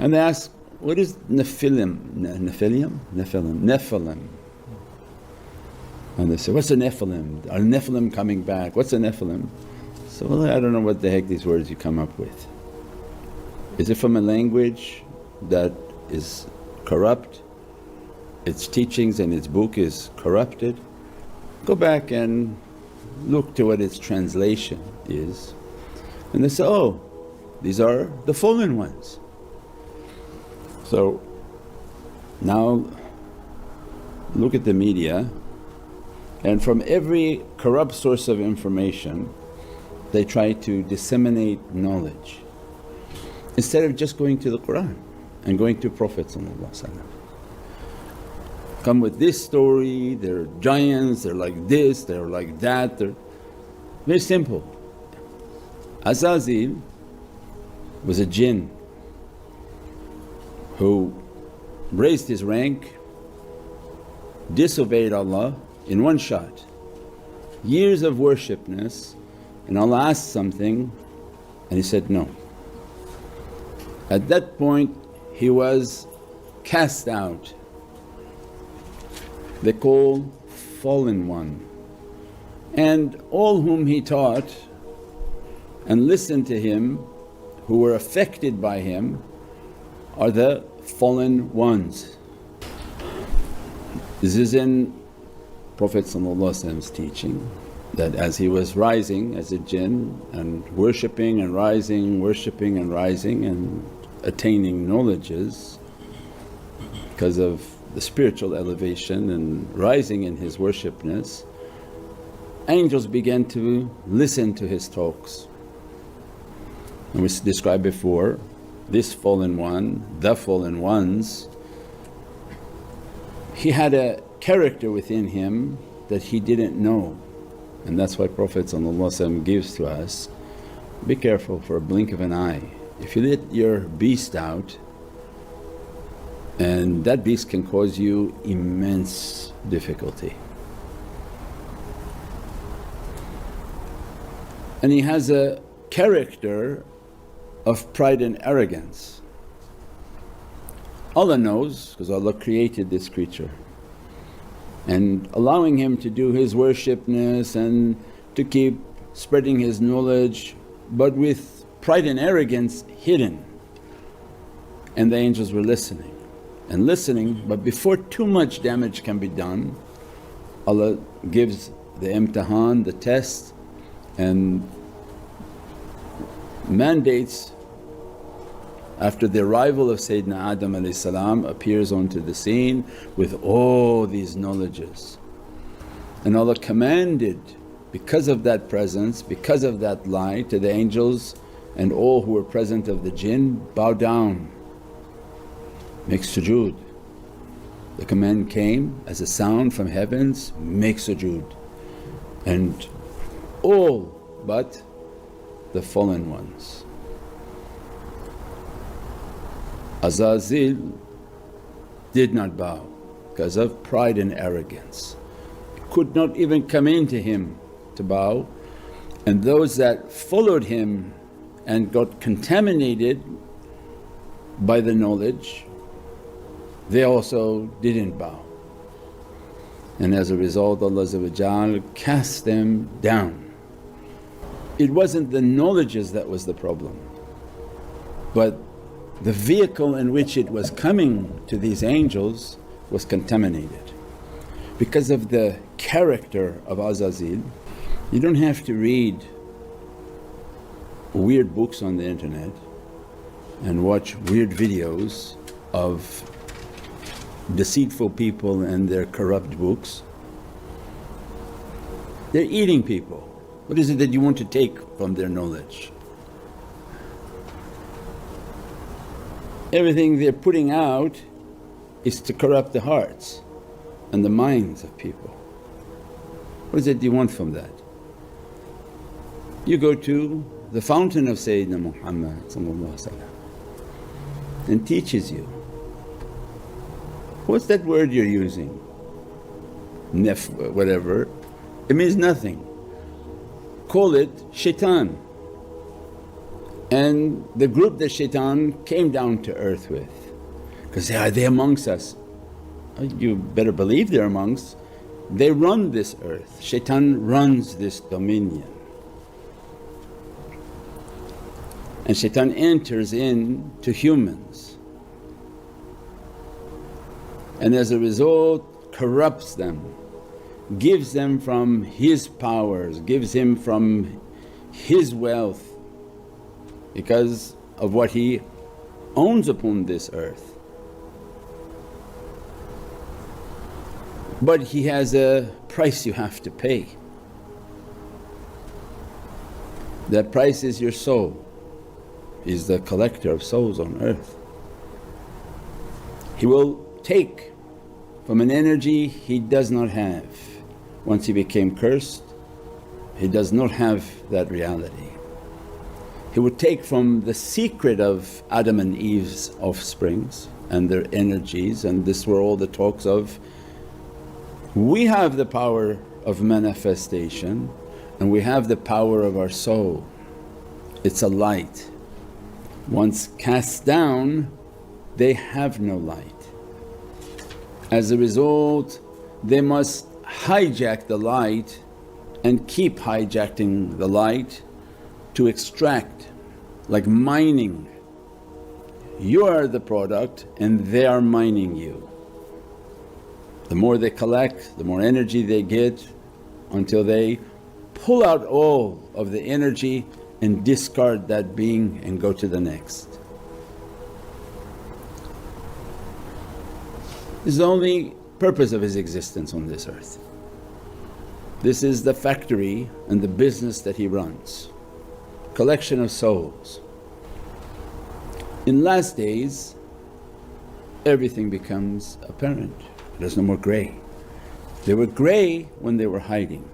And they ask, what is Nephilim? Nephilim. And they say, what's a Nephilim? Are Nephilim coming back? What's a Nephilim? So, well, I don't know what the heck these words you come up with. Is it from a language that is corrupt? Its teachings and its book is corrupted? Go back and look to what its translation is. And they say, oh, these are the fallen ones. So now look at the media, and from every corrupt source of information they try to disseminate knowledge instead of just going to the Qur'an and going to Prophet. Come with this story, they're giants, they're like this, they're like that, they're very simple. Azazil was a jinn who raised his rank, disobeyed Allah in one shot. Years of worshipness, and Allah asked something and he said no. At that point he was cast out. They call fallen one, and all whom he taught and listened to him, who were affected by him, are the fallen ones. This is in Prophet's teaching, that as he was rising as a jinn and worshipping and rising, worshipping and rising and attaining knowledges because of the spiritual elevation and rising in his worshipness, angels began to listen to his talks. And we described before, this fallen one, the fallen ones, he had a character within him that he didn't know, and that's why Prophet gives to us, be careful for a blink of an eye. If you let your beast out, and that beast can cause you immense difficulty. And he has a character of pride and arrogance. Allah knows, because Allah created this creature, and allowing him to do his worshipness and to keep spreading his knowledge, but with pride and arrogance hidden. And the angels were listening and listening, but before too much damage can be done, Allah gives the imtihan, the test, and mandates. After the arrival of Sayyidina Adam appears onto the scene with all these knowledges, and Allah commanded because of that presence, because of that light, to the angels and all who were present of the jinn, bow down, make sujood. The command came as a sound from heavens, make sujood, and all but the fallen ones. Azazil did not bow because of pride and arrogance, could not even come into him to bow, and those that followed him and got contaminated by the knowledge, they also didn't bow. And as a result Allah cast them down. It wasn't the knowledges that was the problem, but the vehicle in which it was coming to these angels was contaminated. Because of the character of Azazil, you don't have to read weird books on the internet and watch weird videos of deceitful people and their corrupt books. They're eating people. What is it that you want to take from their knowledge? Everything they're putting out is to corrupt the hearts and the minds of people. What is it you want from that? You go to the fountain of Sayyidina Muhammad and teaches you. What's that word you're using? Whatever, it means nothing. Call it shaitan. And the group that shaitan came down to earth with, because are they amongst us? You better believe they're amongst. They run this earth, shaitan runs this dominion. And shaitan enters into humans and as a result corrupts them, gives them from his powers, gives him from his wealth because of what he owns upon this earth. But he has a price you have to pay. That price is your soul. He's the collector of souls on earth. He will take from an energy he does not have. Once he became cursed, he does not have that reality. He would take from the secret of Adam and Eve's offsprings and their energies, and this were all the talks of, we have the power of manifestation and we have the power of our soul. It's a light. Once cast down, they have no light. As a result, they must hijack the light and keep hijacking the light to extract, like mining. You are the product and they are mining you. The more they collect, the more energy they get, until they pull out all of the energy and discard that being and go to the next. This is the only purpose of his existence on this earth. This is the factory and the business that he runs, collection of souls. In last days everything becomes apparent, there's no more grey. They were grey when they were hiding,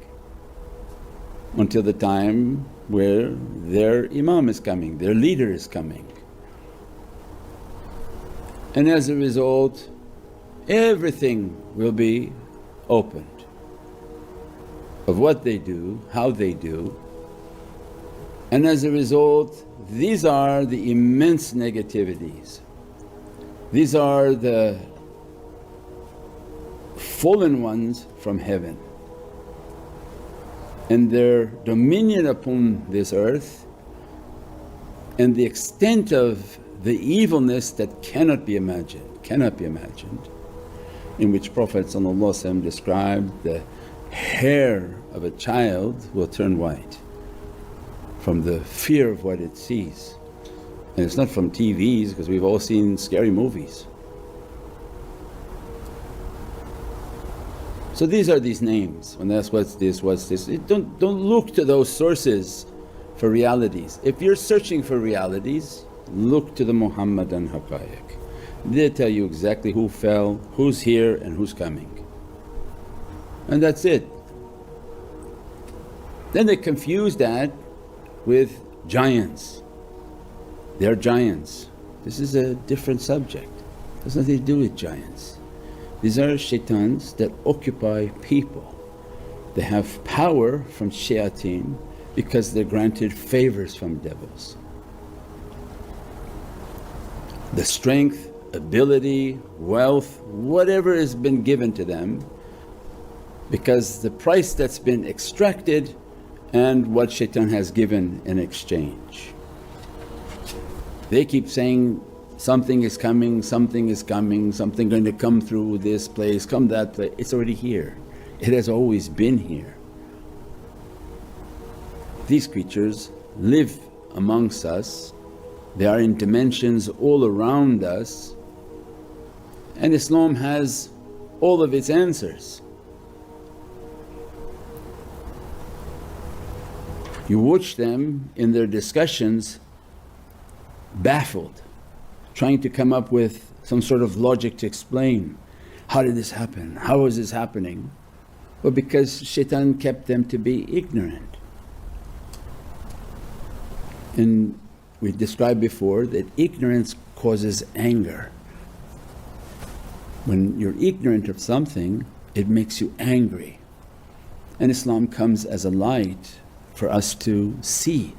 until the time where their imam is coming, their leader is coming. And as a result everything will be opened of what they do, how they do. And as a result these are the immense negativities, these are the fallen ones from heaven, and their dominion upon this earth and the extent of the evilness that cannot be imagined, in which Prophet described the hair of a child will turn white from the fear of what it sees. And it's not from TVs, because we've all seen scary movies. So these are these names, when that's what's this, what's this. Don't look to those sources for realities. If you're searching for realities, look to the Muhammadan haqqaiq. They tell you exactly who fell, who's here and who's coming, and that's it. Then they confuse that with giants. They're giants. This is a different subject, it has nothing to do with giants. These are shaitans that occupy people. They have power from shayateen because they're granted favours from devils. The strength, ability, wealth, whatever has been given to them, because the price that's been extracted and what shaitan has given in exchange. They keep saying, something is coming, something is coming, something going to come through this place, come that place. It's already here, it has always been here. These creatures live amongst us, they are in dimensions all around us, and Islam has all of its answers. You watch them in their discussions baffled, trying to come up with some sort of logic to explain, how did this happen, how is this happening? Well, because shaitan kept them to be ignorant. And we described before that ignorance causes anger. When you're ignorant of something, it makes you angry, and Islam comes as a light for us to see